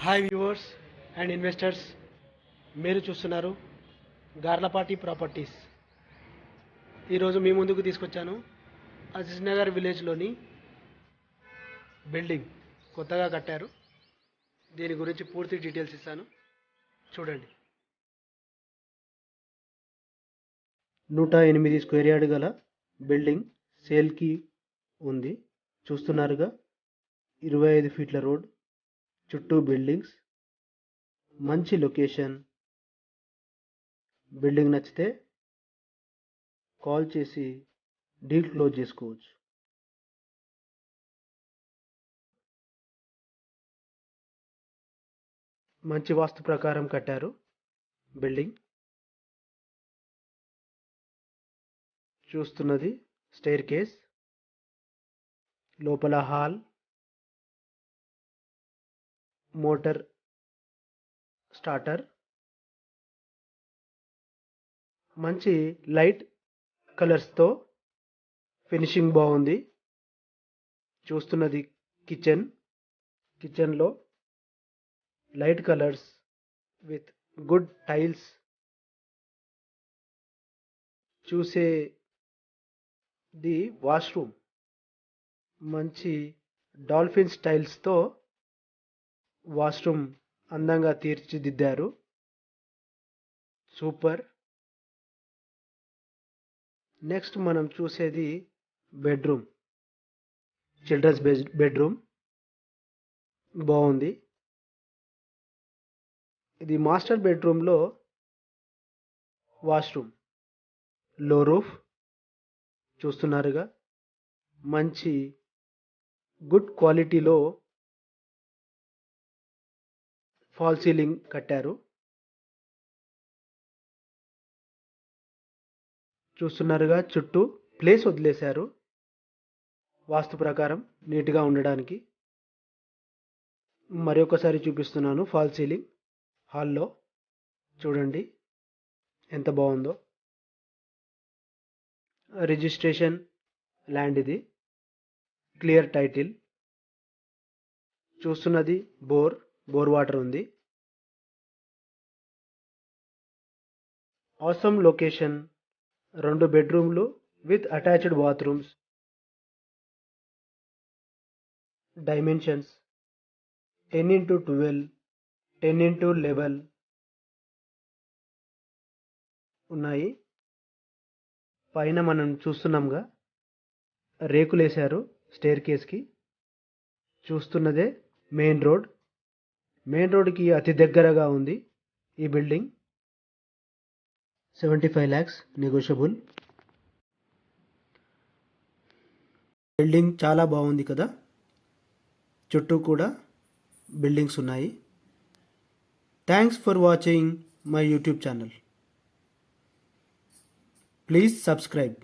Hi viewers and investors, మీరు చూస్తున్నారు Garlapati properties. ఈరోజు మీ ముందుకు తీసుకొచ్చాను అజీజ్ నగర్ విలేజ్లోని బిల్డింగ్ కొత్తగా కట్టారు. దీని గురించి పూర్తి డీటెయిల్స్ ఇస్తాను, చూడండి. 108 స్క్వేర్ యార్డ్ గల బిల్డింగ్ సేల్కి ఉంది. చూస్తున్నారుగా, 25 ఫీట్ల రోడ్, చుట్టూ బిల్డింగ్స్, మంచి లొకేషన్. బిల్డింగ్ నచ్చితే కాల్ చేసి డీల్ క్లోజ్ చేసుకోవచ్చు. మంచి వాస్తు ప్రకారం కట్టారు బిల్డింగ్. చూస్తున్నది స్టైర్ కేస్, లోపల హాల్, మోటార్ స్టార్టర్, మంచి లైట్ కలర్స్తో ఫినిషింగ్ బాగుంది. చూస్తున్నది కిచెన్లో light colours with good tiles. చూసేది వాష్రూమ్, మంచి డాల్ఫిన్ స్టైల్స్తో వాష్రూమ్ అందంగా తీర్చిదిద్దారు. సూపర్. నెక్స్ట్ మనం చూసేది బెడ్రూమ్, చిల్డ్రన్స్ బెడ్రూమ్ బాగుంది. ఇది మాస్టర్ బెడ్రూమ్లో వాష్రూమ్, లో రూఫ్. చూస్తున్నారుగా, మంచి గుడ్ క్వాలిటీలో ఫాల్ సీలింగ్ కట్టారు. చూస్తున్నారుగా, చుట్టూ ప్లేస్ వదిలేశారు వాస్తు ప్రకారం నీట్గా ఉండడానికి. మరొకసారి చూపిస్తున్నాను ఫాల్ సీలింగ్ హాల్లో. చూడండి ఎంత బాగుందో. రిజిస్ట్రేషన్ ల్యాండ్ ఇది, క్లియర్ టైటిల్. చూస్తున్నది బోర్ వాటర్ ఉంది. ఆసమ్ లొకేషన్, 2 బెడ్రూమ్లు with attached bathrooms. Dimensions 10x12, 10x11 ఉన్నాయి. పైన మనం చూస్తున్నాంగా, రేకులు వేశారు స్టైర్ కేస్కి. చూస్తున్నదే మెయిన్ రోడ్కి అతి దగ్గరగా ఉంది ఈ బిల్డింగ్. 75 lakhs negotiable. బిల్డింగ్ చాలా బాగుంది కదా. చుట్టూ కూడా బిల్డింగ్స్ ఉన్నాయి. Thanks for watching my YouTube channel. Please subscribe.